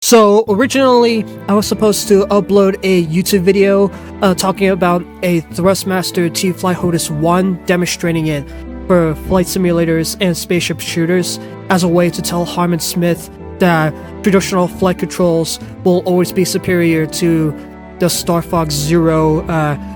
So originally, I was supposed to upload a YouTube video talking about a Thrustmaster T-Flight HOTUS 1, demonstrating it for flight simulators and spaceship shooters as a way to tell Harmon Smith that traditional flight controls will always be superior to the Star Fox Zero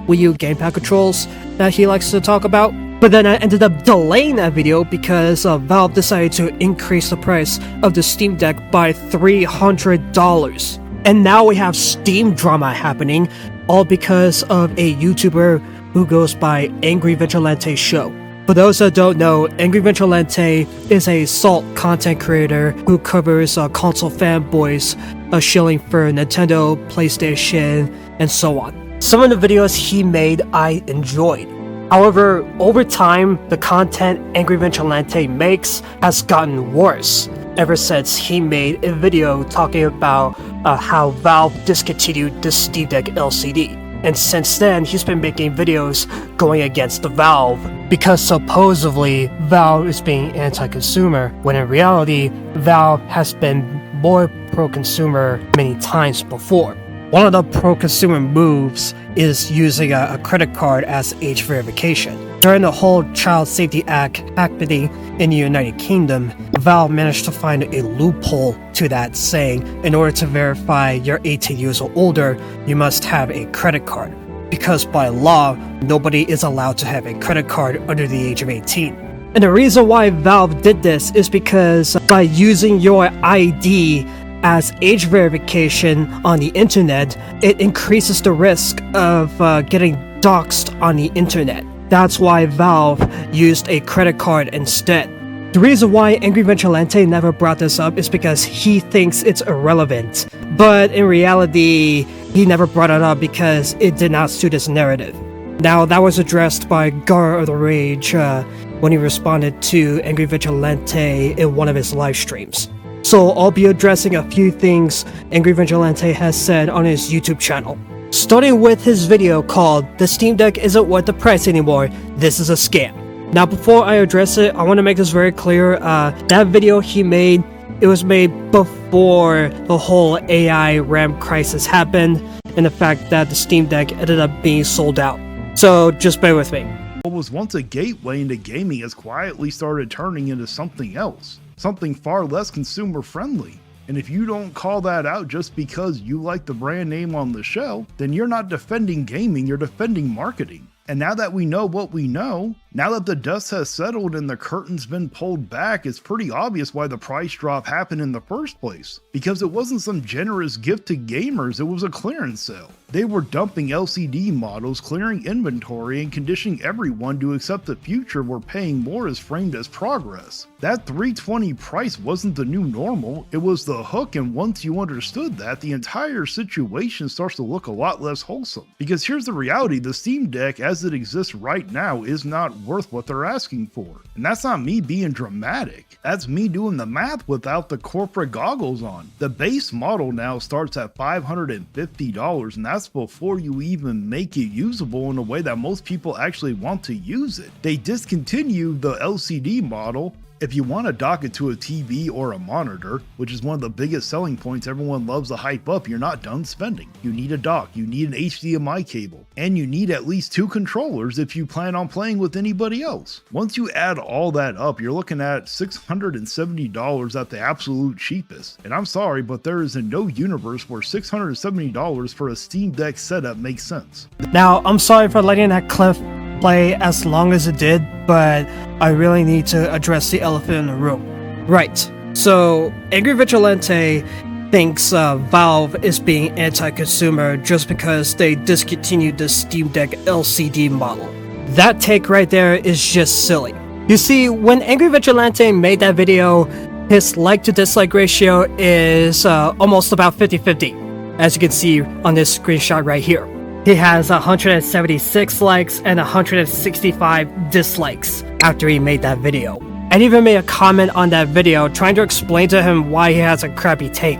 Wii U gamepad controls that he likes to talk about. But then I ended up delaying that video because Valve decided to increase the price of the Steam Deck by $300. And now we have Steam drama happening, all because of a YouTuber who goes by Angry Vigilante Show. For those that don't know, Angry Vigilante is a SALT content creator who covers console fanboys, shilling for Nintendo, PlayStation, and so on. Some of the videos he made I enjoyed. However, over time, the content Angry Vigilante makes has gotten worse ever since he made a video talking about how Valve discontinued the Steam Deck LCD. And since then, he's been making videos going against the Valve because supposedly Valve is being anti-consumer, when in reality, Valve has been more pro-consumer many times before. One of the pro-consumer moves is using a credit card as age verification. During the whole Child Safety Act happening in the United Kingdom, Valve managed to find a loophole to that, saying in order to verify you're 18 years or older, you must have a credit card. Because by law, nobody is allowed to have a credit card under the age of 18. And the reason why Valve did this is because by using your ID as age verification on the internet, it increases the risk of getting doxxed on the internet. That's why Valve used a credit card instead. The reason why Angry Vigilante never brought this up is because he thinks it's irrelevant. But in reality, he never brought it up because it did not suit his narrative. Now, that was addressed by Gar of the Rage when he responded to Angry Vigilante in one of his live streams. So I'll be addressing a few things Angry Vigilante has said on his YouTube channel. Starting with his video called "The Steam Deck Isn't Worth the Price Anymore, This is a Scam." Now before I address it, I want to make this very clear. That video he made, it was made before the whole AI RAM crisis happened and the fact that the Steam Deck ended up being sold out. So just bear with me. What was once a gateway into gaming has quietly started turning into something else. Something far less consumer friendly. And if you don't call that out just because you like the brand name on the shell, then you're not defending gaming, you're defending marketing. And now that we know what we know, now that the dust has settled and the curtain's been pulled back, it's pretty obvious why the price drop happened in the first place. Because it wasn't some generous gift to gamers, it was a clearance sale. They were dumping LCD models, clearing inventory, and conditioning everyone to accept the future where paying more is framed as progress. That $320 price wasn't the new normal, it was the hook, and once you understood that, the entire situation starts to look a lot less wholesome. Because here's the reality, the Steam Deck as it exists right now is not worth what they're asking for. And that's not me being dramatic, that's me doing the math without the corporate goggles on. The base model now starts at $550, and that's before you even make it usable in a way that most people actually want to use it. They discontinued the LCD model. If you want to dock it to a TV or a monitor, which is one of the biggest selling points everyone loves to hype up, you're not done spending. You need a dock, you need an HDMI cable, and you need at least 2 controllers if you plan on playing with anybody else. Once you add all that up, you're looking at $670 at the absolute cheapest. And I'm sorry, but there is no universe where $670 for a Steam Deck setup makes sense. Now, I'm sorry for letting that clip play as long as it did, but I really need to address the elephant in the room. Right, so Angry Vigilante thinks Valve is being anti-consumer just because they discontinued the Steam Deck LCD model. That take right there is just silly. You see, when Angry Vigilante made that video, his like to dislike ratio is almost about 50-50, as you can see on this screenshot right here. He has 176 likes and 165 dislikes after he made that video. And even made a comment on that video trying to explain to him why he has a crappy take.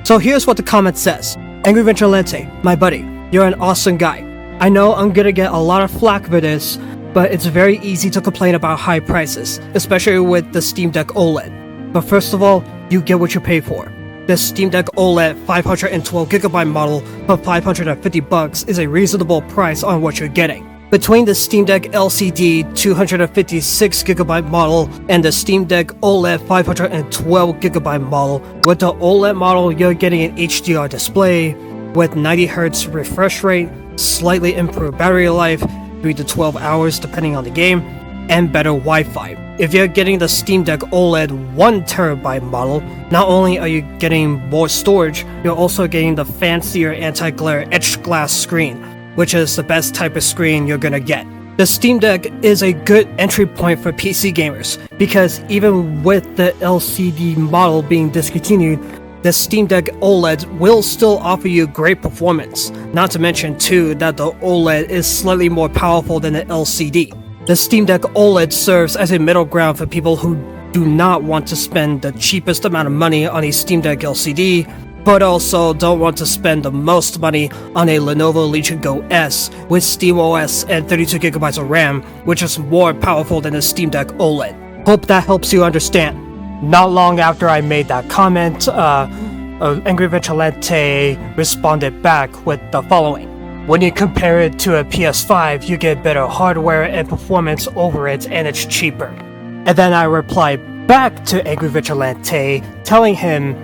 So here's what the comment says. Angry Vigilante, my buddy, you're an awesome guy. I know I'm gonna get a lot of flack for this, but it's very easy to complain about high prices, especially with the Steam Deck OLED. But first of all, you get what you pay for. the Steam Deck OLED 512GB model for $550 is a reasonable price on what you're getting. Between the Steam Deck LCD 256GB model and the Steam Deck OLED 512GB model, with the OLED model you're getting an HDR display with 90Hz refresh rate, slightly improved battery life, 3 to 12 hours depending on the game, and better Wi-Fi. If you're getting the Steam Deck OLED 1TB model, not only are you getting more storage, you're also getting the fancier anti-glare etched glass screen, which is the best type of screen you're gonna get. The Steam Deck is a good entry point for PC gamers, because even with the LCD model being discontinued, the Steam Deck OLED will still offer you great performance, not to mention too that the OLED is slightly more powerful than the LCD. The Steam Deck OLED serves as a middle ground for people who do not want to spend the cheapest amount of money on a Steam Deck LCD, but also don't want to spend the most money on a Lenovo Legion Go S with SteamOS and 32GB of RAM, which is more powerful than the Steam Deck OLED. Hope that helps you understand. Not long after I made that comment, Angry Vigilante responded back with the following. When you compare it to a PS5, you get better hardware and performance over it, and it's cheaper. And then I replied back to Angry Vigilante, telling him,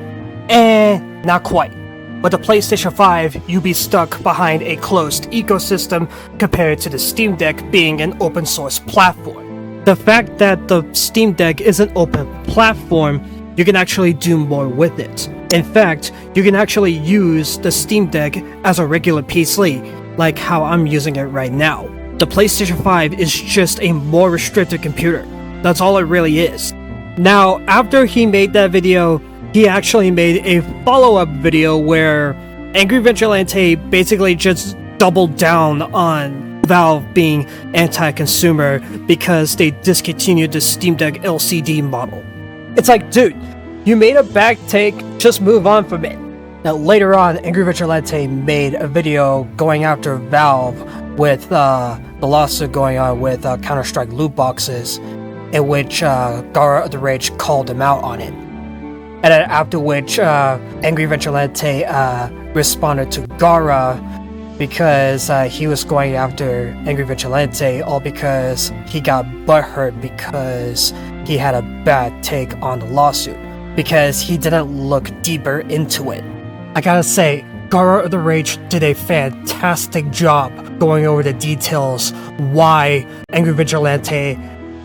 not quite. With the PlayStation 5, you'd be stuck behind a closed ecosystem compared to the Steam Deck being an open source platform. The fact that the Steam Deck is an open platform, you can actually do more with it. In fact, you can actually use the Steam Deck as a regular PC, like how I'm using it right now. The PlayStation 5 is just a more restricted computer. That's all it really is. Now, after he made that video, he actually made a follow-up video where Angry Vigilante basically just doubled down on Valve being anti-consumer because they discontinued the Steam Deck LCD model. It's like, dude, you made a back take, just move on from it. Now later on, Angry Vigilante made a video going after Valve with the lawsuit going on with Counter-Strike loot boxes, in which Gara of the Rage called him out on it. And then after which, Angry Vigilante responded to Gara because he was going after Angry Vigilante, all because he got butthurt because he had a bad take on the lawsuit, because he didn't look deeper into it. I gotta say, Gara of the Rage did a fantastic job going over the details why Angry Vigilante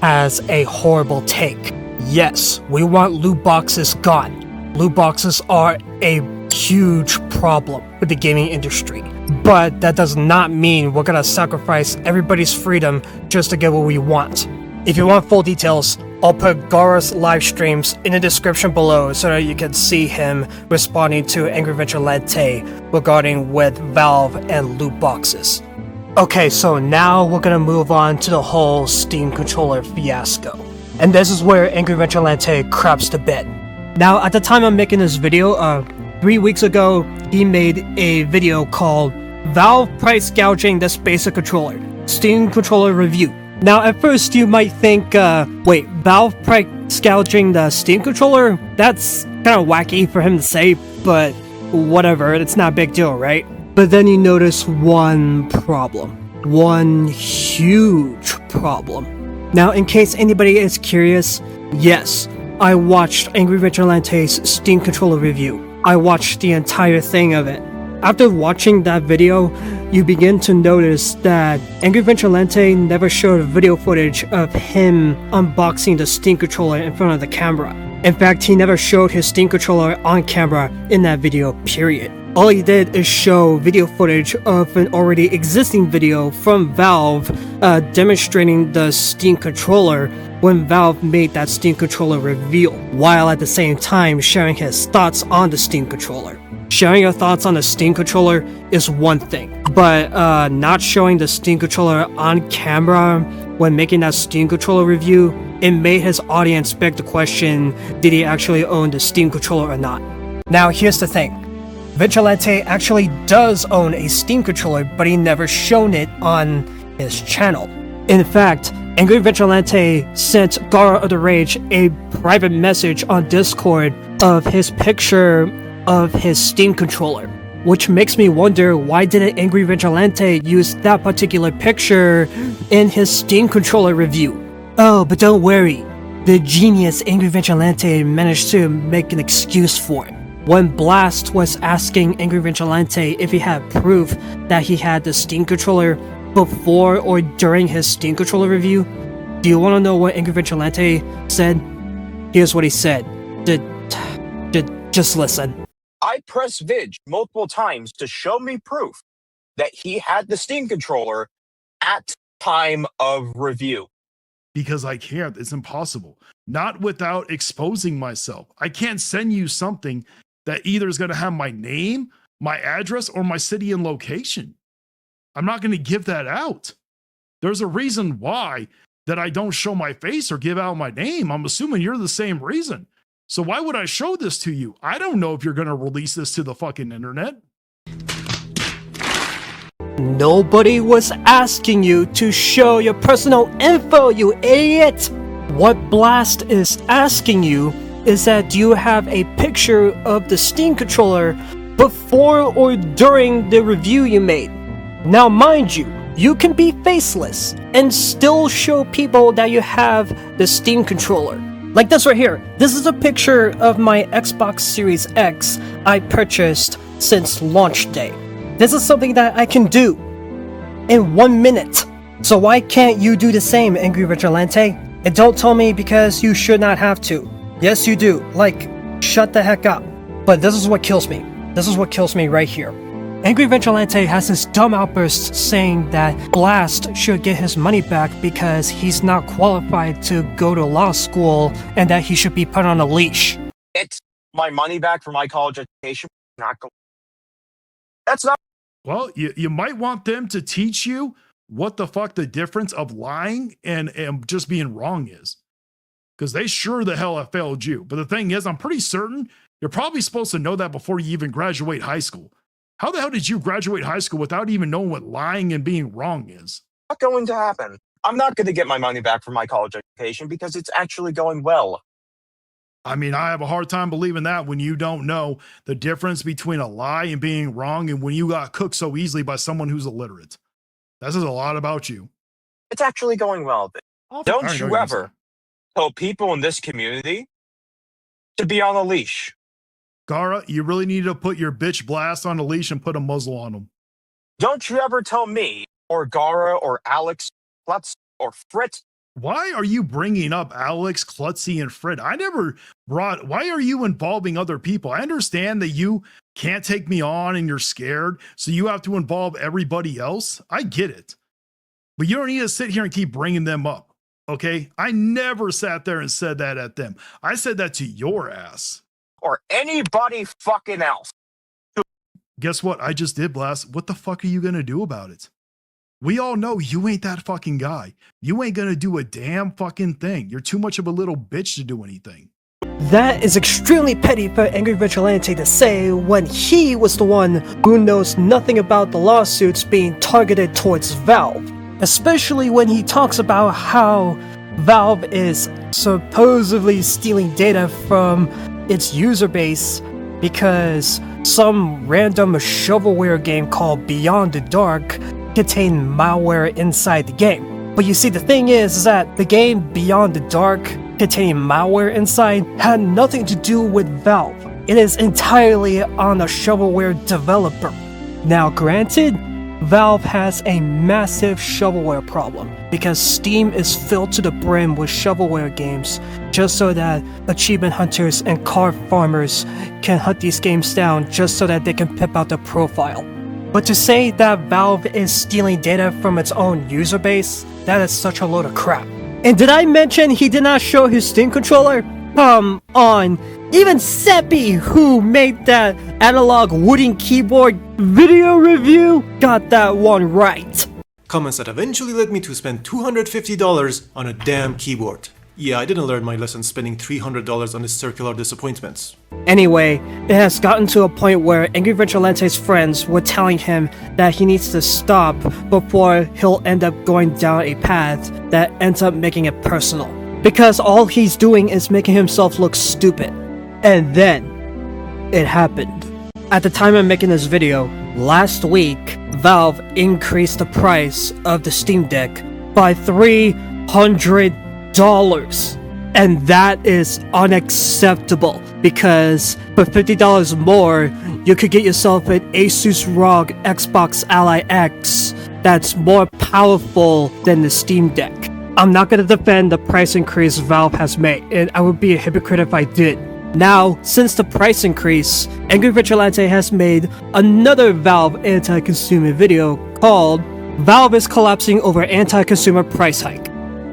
has a horrible take. Yes, we want loot boxes gone. Loot boxes are a huge problem with the gaming industry. But that does not mean we're gonna sacrifice everybody's freedom just to get what we want. If you want full details, I'll put Gara's live streams in the description below so that you can see him responding to Angry Vigilante regarding with Valve and loot boxes. Okay, so now we're gonna move on to the whole Steam controller fiasco. And this is where Angry Vigilante craps the bed. Now, at the time I'm making this video, 3 weeks ago, he made a video called Valve Price Gouging This Basic Controller, Steam Controller Review. Now, at first you might think, wait, Valve price gouging the Steam controller? That's kind of wacky for him to say, but whatever, it's not a big deal, right? But then you notice one problem. One huge problem. Now, in case anybody is curious, yes, I watched Angry Vigilante's Steam controller review. I watched the entire thing of it. After watching that video, you begin to notice that Angry Vigilante never showed video footage of him unboxing the Steam controller in front of the camera. In fact, he never showed his Steam controller on camera in that video, period. All he did is show video footage of an already existing video from Valve demonstrating the Steam controller when Valve made that Steam controller reveal, while at the same time sharing his thoughts on the Steam controller. Sharing your thoughts on the Steam controller is one thing, but not showing the Steam controller on camera when making that Steam controller review, it made his audience beg the question, did he actually own the Steam controller or not? Now here's the thing, Vigilante actually does own a Steam controller, but he never shown it on his channel. In fact, Angry Vigilante sent Gara of the Rage a private message on Discord of his picture of his Steam controller. Which makes me wonder, why didn't Angry Vigilante use that particular picture in his Steam controller review? Oh, but don't worry. The genius Angry Vigilante managed to make an excuse for it. When Blast was asking Angry Vigilante if he had proof that he had the Steam controller before or during his Steam controller review, do you want to know what Angry Vigilante said? Here's what he said. Just listen. I pressed Vig multiple times to show me proof that he had the Steam controller at time of review. Because I can't. It's impossible. Not without exposing myself. I can't send you something that either is going to have my name, my address, or my city and location. I'm not going to give that out. There's a reason why that I don't show my face or give out my name. I'm assuming you're the same reason. So why would I show this to you? I don't know if you're going to release this to the fucking internet. Nobody was asking you to show your personal info, you idiot! What Blast is asking you is that do you have a picture of the Steam controller before or during the review you made? Now mind you, you can be faceless and still show people that you have the Steam controller. Like this right here. This is a picture of my Xbox Series X I purchased since launch day. This is something that I can do in 1 minute. So why can't you do the same, Angry Vigilante? And don't tell me because you should not have to. Yes, you do. Like, shut the heck up. But this is what kills me. This is what kills me right here. Angry Vigilante has this dumb outburst saying that Blast should get his money back because he's not qualified to go to law school and that he should be put on a leash. It's my money back for my college education. That's not. Well, you might want them to teach you what the fuck the difference of lying and just being wrong is. Because they sure the hell have failed you. But the thing is, I'm pretty certain you're probably supposed to know that before you even graduate high school. How the hell did you graduate high school without even knowing what lying and being wrong is? Not going to happen. I'm not going to get my money back for my college education because it's actually going well. I mean, I have a hard time believing that when you don't know the difference between a lie and being wrong and when you got cooked so easily by someone who's illiterate. That says a lot about you. It's actually going well. Don't you ever tell people in this community to be on a leash. Gara, you really need to put your bitch Blast on a leash and put a muzzle on him. Don't you ever tell me, or Gara, or Alex, Klutz, or Frit. Why are you bringing up Alex, Klutzy, and Frit? Why are you involving other people? I understand that you can't take me on and you're scared, so you have to involve everybody else. I get it. But you don't need to sit here and keep bringing them up, okay? I never sat there and said that at them. I said that to your ass. Or anybody fucking else. Guess what? I just did, Blast. What the fuck are you gonna do about it? We all know you ain't that fucking guy. You ain't gonna do a damn fucking thing. You're too much of a little bitch to do anything. That is extremely petty for Angry Vigilante to say when he was the one who knows nothing about the lawsuits being targeted towards Valve. Especially when he talks about how Valve is supposedly stealing data from its user base because some random shovelware game called Beyond the Dark contained malware inside the game. But you see, the thing is that the game Beyond the Dark containing malware inside had nothing to do with Valve. It is entirely on a shovelware developer. Now granted, Valve has a massive shovelware problem because Steam is filled to the brim with shovelware games just so that achievement hunters and car farmers can hunt these games down just so that they can pimp out their profile. But to say that Valve is stealing data from its own user base, that is such a load of crap. And did I mention he did not show his Steam controller? Come on. Even Seppi, who made that analog wooden keyboard video review, got that one right. Comments that eventually led me to spend $250 on a damn keyboard. Yeah, I didn't learn my lesson spending $300 on this circular disappointments. Anyway, it has gotten to a point where Angry Vigilante's friends were telling him that he needs to stop before he'll end up going down a path that ends up making it personal. Because all he's doing is making himself look stupid. And then, it happened. At the time I'm making this video, last week, Valve increased the price of the Steam Deck by $300. And that is unacceptable, because for $50 more, you could get yourself an Asus ROG Xbox Ally X that's more powerful than the Steam Deck. I'm not going to defend the price increase Valve has made, and I would be a hypocrite if I did. Now, since the price increase, Angry Vigilante has made another Valve anti-consumer video called Valve is Collapsing Over Anti-Consumer Price Hike.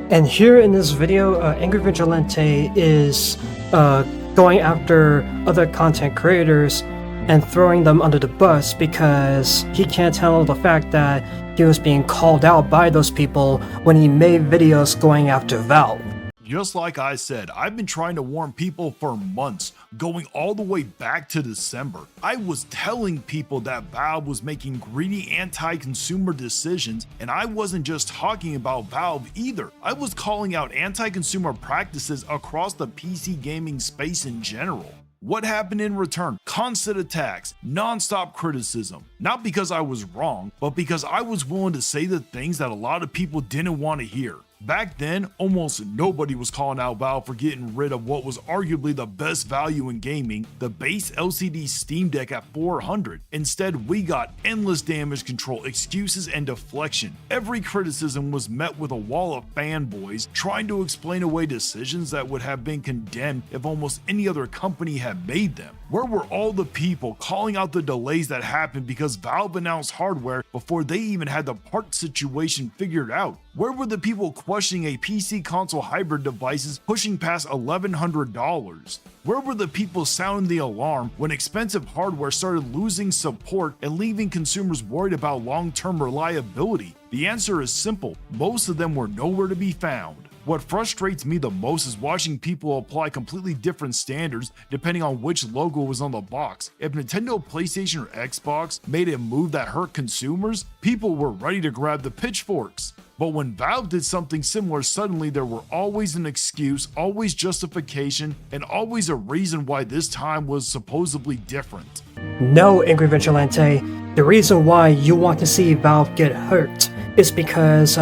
And here in this video, Angry Vigilante is going after other content creators and throwing them under the bus because he can't handle the fact that he was being called out by those people when he made videos going after Valve. Just like I said, I've been trying to warn people for months, going all the way back to December. I was telling people that Valve was making greedy anti-consumer decisions, and I wasn't just talking about Valve either. I was calling out anti-consumer practices across the PC gaming space in general. What happened in return? Constant attacks, non-stop criticism. Not because I was wrong, but because I was willing to say the things that a lot of people didn't want to hear. Back then, almost nobody was calling out Valve for getting rid of what was arguably the best value in gaming, the base LCD Steam Deck at $400. Instead, we got endless damage control, excuses, and deflection. Every criticism was met with a wall of fanboys trying to explain away decisions that would have been condemned if almost any other company had made them. Where were all the people calling out the delays that happened because Valve announced hardware before they even had the part situation figured out? Where were the people questioning a PC console hybrid devices pushing past $1,100? Where were the people sounding the alarm when expensive hardware started losing support and leaving consumers worried about long-term reliability? The answer is simple: most of them were nowhere to be found. What frustrates me the most is watching people apply completely different standards depending on which logo was on the box. If Nintendo, PlayStation, or Xbox made a move that hurt consumers, people were ready to grab the pitchforks. But when Valve did something similar, suddenly there were always an excuse, always justification, and always a reason why this time was supposedly different. No, Angry Vigilante, the reason why you want to see Valve get hurt is because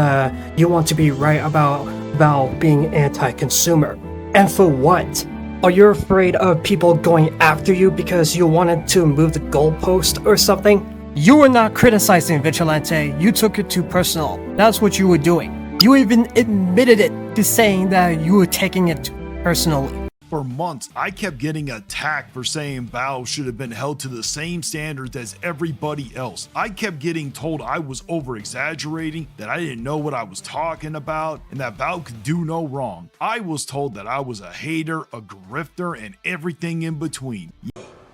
you want to be right about Valve being anti-consumer. And for what? Are you afraid of people going after you because you wanted to move the goalpost or something? You were not criticizing Vigilante, you took it too personal. That's what you were doing. You even admitted it to saying that you were taking it personally. For months, I kept getting attacked for saying Valve should have been held to the same standards as everybody else. I kept getting told I was over-exaggerating, that I didn't know what I was talking about, and that Valve could do no wrong. I was told that I was a hater, a grifter, and everything in between.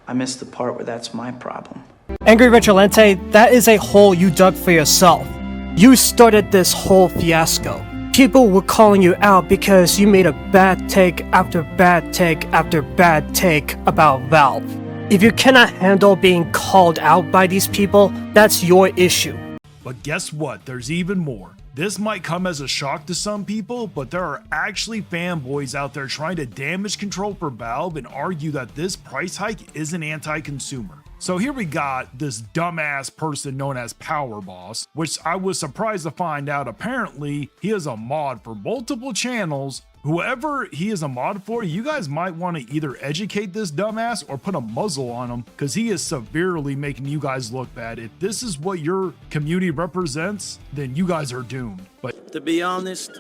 I missed the part where that's my problem. Angry Vigilante, that is a hole you dug for yourself. You started this whole fiasco. People were calling you out because you made a bad take after bad take after bad take about Valve. If you cannot handle being called out by these people, that's your issue. But guess what? There's even more. This might come as a shock to some people, but there are actually fanboys out there trying to damage control for Valve and argue that this price hike isn't anti-consumer. So here we got this dumbass person known as Power Boss, which I was surprised to find out apparently he is a mod for multiple channels. Whoever he is a mod for, you guys might want to either educate this dumbass or put a muzzle on him, because he is severely making you guys look bad. If this is what your community represents, then you guys are doomed. But to be honest,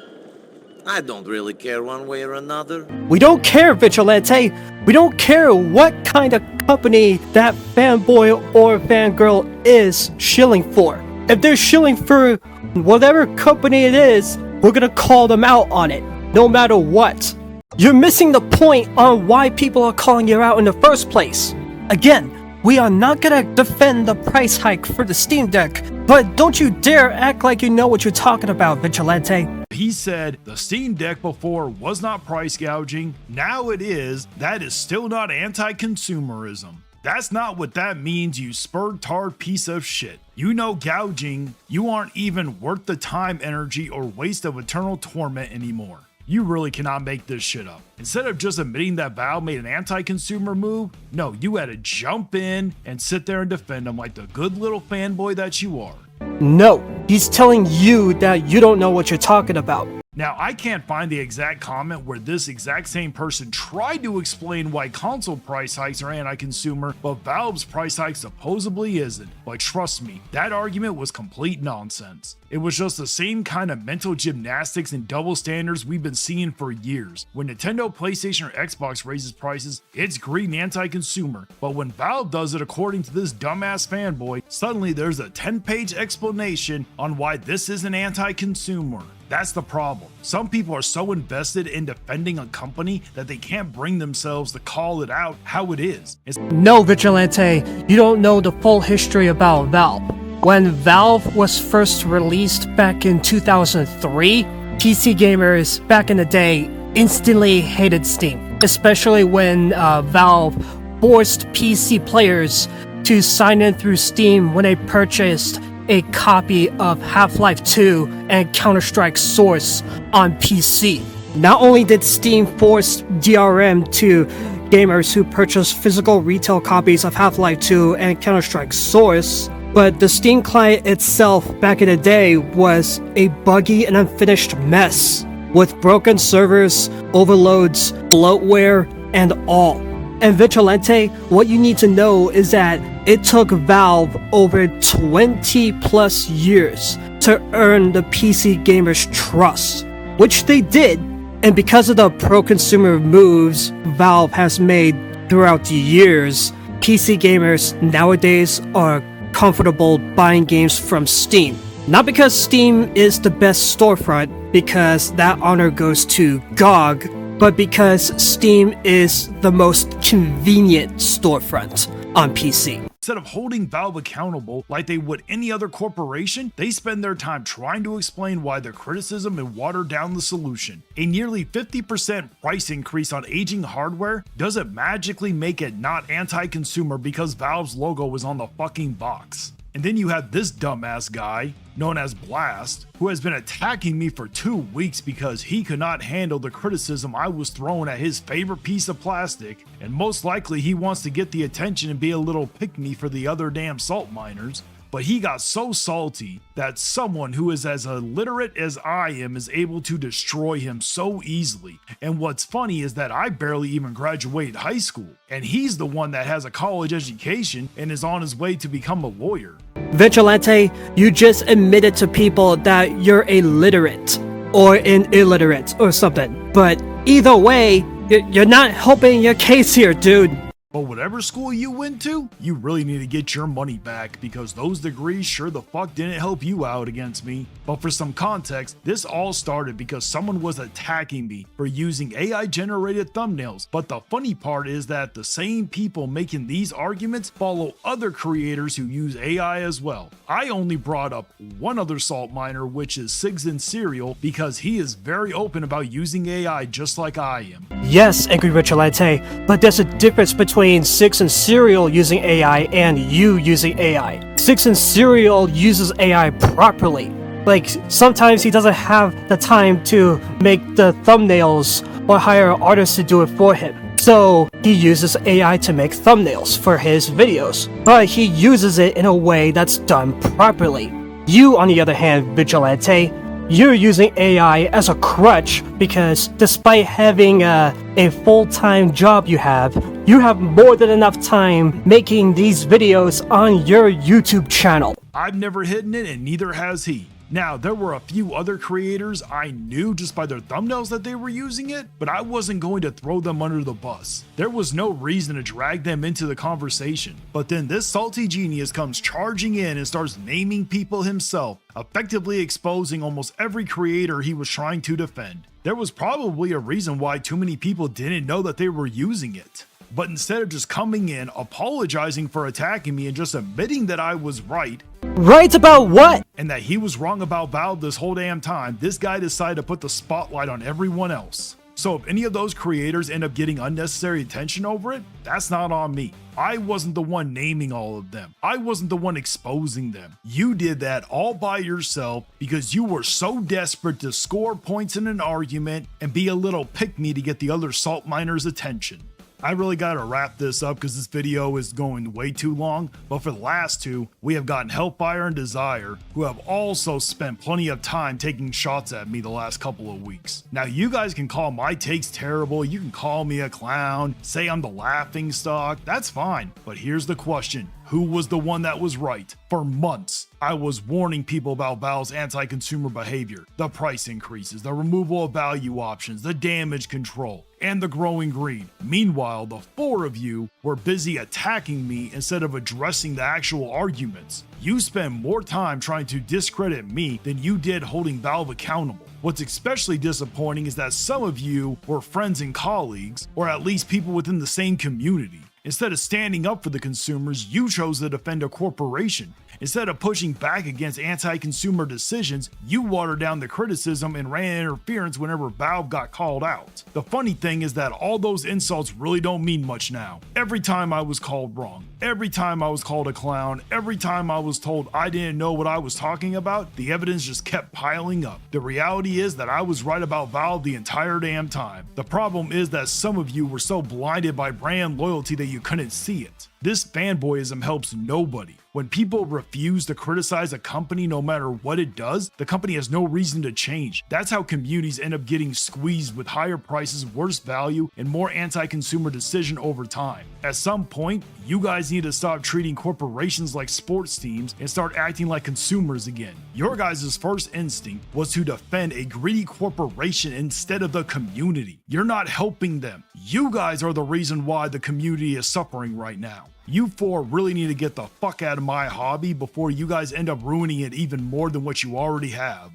I don't really care one way or another. We don't care, Vigilante. We don't care what kind of company that fanboy or fangirl is shilling for. If they're shilling for whatever company it is, we're gonna call them out on it, no matter what. You're missing the point on why people are calling you out in the first place. Again, we are not gonna defend the price hike for the Steam Deck, but don't you dare act like you know what you're talking about, Vigilante. he said the Steam Deck before was not price gouging, now it is. That is still not anti-consumerism. That's not what that means, you spurtard piece of shit. You know gouging, you aren't even worth the time, energy, or waste of eternal torment anymore. You really cannot make this shit up. Instead of just admitting that Valve made an anti-consumer move, no, you had to jump in and sit there and defend them like the good little fanboy that you are. No, he's telling you that you don't know what you're talking about. Now, I can't find the exact comment where this exact same person tried to explain why console price hikes are anti-consumer, but Valve's price hike supposedly isn't. But trust me, that argument was complete nonsense. It was just the same kind of mental gymnastics and double standards we've been seeing for years. When Nintendo, PlayStation, or Xbox raises prices, it's greed and anti-consumer. But when Valve does it according to this dumbass fanboy, suddenly there's a 10-page explanation on why this isn't anti-consumer. That's the problem. Some people are so invested in defending a company that they can't bring themselves to call it out how it is. No, Vigilante, you don't know the full history about Valve. When Valve was first released back in 2003, PC gamers back in the day instantly hated Steam, especially when Valve forced PC players to sign in through Steam when they purchased a copy of Half-Life 2 and Counter-Strike Source on PC. Not only did Steam force DRM to gamers who purchased physical retail copies of Half-Life 2 and Counter-Strike Source, but the Steam client itself back in the day was a buggy and unfinished mess, with broken servers, overloads, bloatware, and all. And Vigilante, what you need to know is that it took Valve over 20 plus years to earn the PC gamers' trust, which they did. And because of the pro-consumer moves Valve has made throughout the years, PC gamers nowadays are comfortable buying games from Steam. Not because Steam is the best storefront, because that honor goes to GOG, but because Steam is the most convenient storefront on PC. Instead of holding Valve accountable like they would any other corporation, they spend their time trying to explain why their criticism and water down the solution. A nearly 50% price increase on aging hardware doesn't magically make it not anti-consumer because Valve's logo was on the fucking box. And then you have this dumbass guy, known as Blast, who has been attacking me for 2 weeks because he could not handle the criticism I was throwing at his favorite piece of plastic, and most likely he wants to get the attention and be a little pick-me for the other damn salt miners. But he got so salty that someone who is as illiterate as I am is able to destroy him so easily. And what's funny is that I barely even graduated high school, and he's the one that has a college education and is on his way to become a lawyer. Vigilante, you just admitted to people that you're illiterate or an illiterate or something. But either way, you're not helping your case here, dude. But whatever school you went to, you really need to get your money back because those degrees sure the fuck didn't help you out against me. But for some context, this all started because someone was attacking me for using AI generated thumbnails. But the funny part is that the same people making these arguments follow other creators who use AI as well. I only brought up one other salt miner, which is Sigs and Serial, because he is very open about using AI just like I am. Yes, Angry Vigilante, but there's a difference between Six and Serial using AI and you using AI. Six and Serial uses AI properly. Like, sometimes he doesn't have the time to make the thumbnails or hire artists to do it for him. So he uses AI to make thumbnails for his videos, but he uses it in a way that's done properly. You, on the other hand, Vigilante, you're using AI as a crutch because despite having a full-time job you have more than enough time making these videos on your YouTube channel. I've never hidden it and neither has he. Now, there were a few other creators I knew just by their thumbnails that they were using it, but I wasn't going to throw them under the bus. There was no reason to drag them into the conversation. But then this salty genius comes charging in and starts naming people himself, effectively exposing almost every creator he was trying to defend. There was probably a reason why too many people didn't know that they were using it. But instead of just coming in, apologizing for attacking me and just admitting that I was right. Right about what? And that he was wrong about Valve this whole damn time, this guy decided to put the spotlight on everyone else. So if any of those creators end up getting unnecessary attention over it, that's not on me. I wasn't the one naming all of them. I wasn't the one exposing them. You did that all by yourself because you were so desperate to score points in an argument and be a little pick-me to get the other salt miners' attention. I really gotta wrap this up because this video is going way too long, but for the last two, we have gotten Hellfire and Desire, who have also spent plenty of time taking shots at me the last couple of weeks. Now you guys can call my takes terrible, you can call me a clown, say I'm the laughing stock, that's fine, but here's the question. Who was the one that was right? For months, I was warning people about Valve's anti-consumer behavior, the price increases, the removal of value options, the damage control, and the growing greed. Meanwhile, the four of you were busy attacking me instead of addressing the actual arguments. You spend more time trying to discredit me than you did holding Valve accountable. What's especially disappointing is that some of you were friends and colleagues, or at least people within the same community. Instead of standing up for the consumers, you chose to defend a corporation. Instead of pushing back against anti-consumer decisions, you watered down the criticism and ran interference whenever Valve got called out. The funny thing is that all those insults really don't mean much now. Every time I was called wrong, every time I was called a clown, every time I was told I didn't know what I was talking about, the evidence just kept piling up. The reality is that I was right about Valve the entire damn time. The problem is that some of you were so blinded by brand loyalty that you couldn't see it. This fanboyism helps nobody. When people refuse to criticize a company no matter what it does, the company has no reason to change. That's how communities end up getting squeezed with higher prices, worse value, and more anti-consumer decision over time. At some point, you guys need to stop treating corporations like sports teams and start acting like consumers again. Your guys' first instinct was to defend a greedy corporation instead of the community. You're not helping them. You guys are the reason why the community is suffering right now. You four really need to get the fuck out of my hobby before you guys end up ruining it even more than what you already have.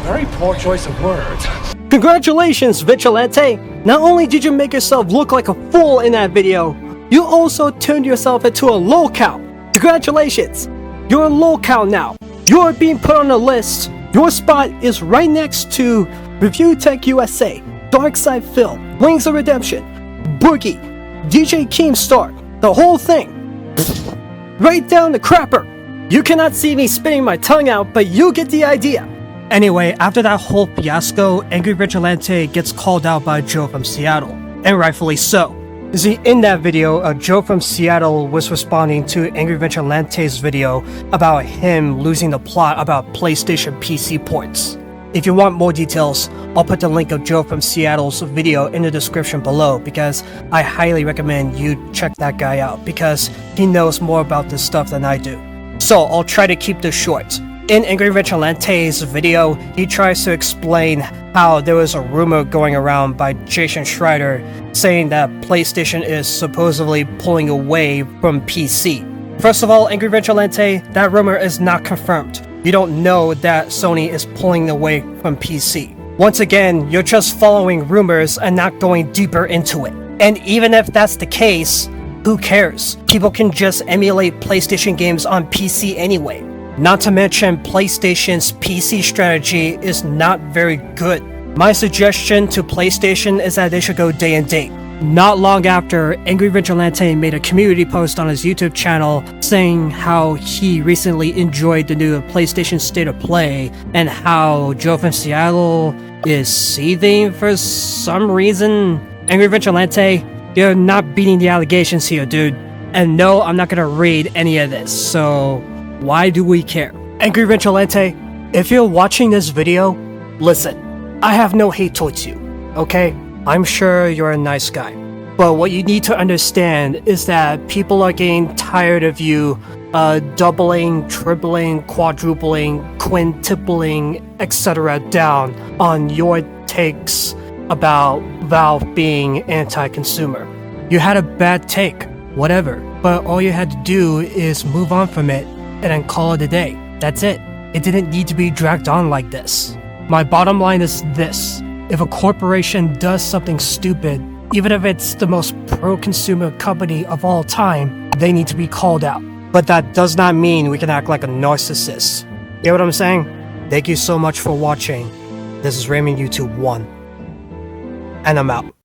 Very poor choice of words. Congratulations, Vigilante! Not only did you make yourself look like a fool in that video, you also turned yourself into a lolcow. Congratulations! You're a lolcow now. You're being put on a list. Your spot is right next to Review Tech USA, Darkside Phil, Wings of Redemption, Boogie, DJ Keemstar, the whole thing. Right down the crapper. You cannot see me spitting my tongue out, but you get the idea. Anyway, after that whole fiasco, Angry Vigilante gets called out by Joe from Seattle, and rightfully so. See, in that video, Joe from Seattle was responding to Angry Vigilante's video about him losing the plot about PlayStation PC ports. If you want more details, I'll put the link of Joe from Seattle's video in the description below because I highly recommend you check that guy out because he knows more about this stuff than I do. So I'll try to keep this short. In Angry Vigilante's video, he tries to explain how there was a rumor going around by Jason Schreider saying that PlayStation is supposedly pulling away from PC. First of all, Angry Vigilante, that rumor is not confirmed. You don't know that Sony is pulling away from PC. Once again, you're just following rumors and not going deeper into it. And even if that's the case, who cares? People can just emulate PlayStation games on PC anyway. Not to mention, PlayStation's PC strategy is not very good. My suggestion to PlayStation is that they should go day and date. Not long after, Angry Vigilante made a community post on his YouTube channel saying how he recently enjoyed the new PlayStation State of Play and how Joe from Seattle is seething for some reason. Angry Vigilante, you're not beating the allegations here, dude. And no, I'm not gonna read any of this, so why do we care? Angry Vigilante, if you're watching this video, listen, I have no hate towards you, okay? I'm sure you're a nice guy. But what you need to understand is that people are getting tired of you doubling, tripling, quadrupling, quintupling, etc. down on your takes about Valve being anti-consumer. You had a bad take, whatever, but all you had to do is move on from it and then call it a day. That's it. It didn't need to be dragged on like this. My bottom line is this. If a corporation does something stupid, even if it's the most pro-consumer company of all time, they need to be called out. But that does not mean we can act like a narcissist. You know what I'm saying? Thank you so much for watching. This is Raymond YouTube 1. and I'm out.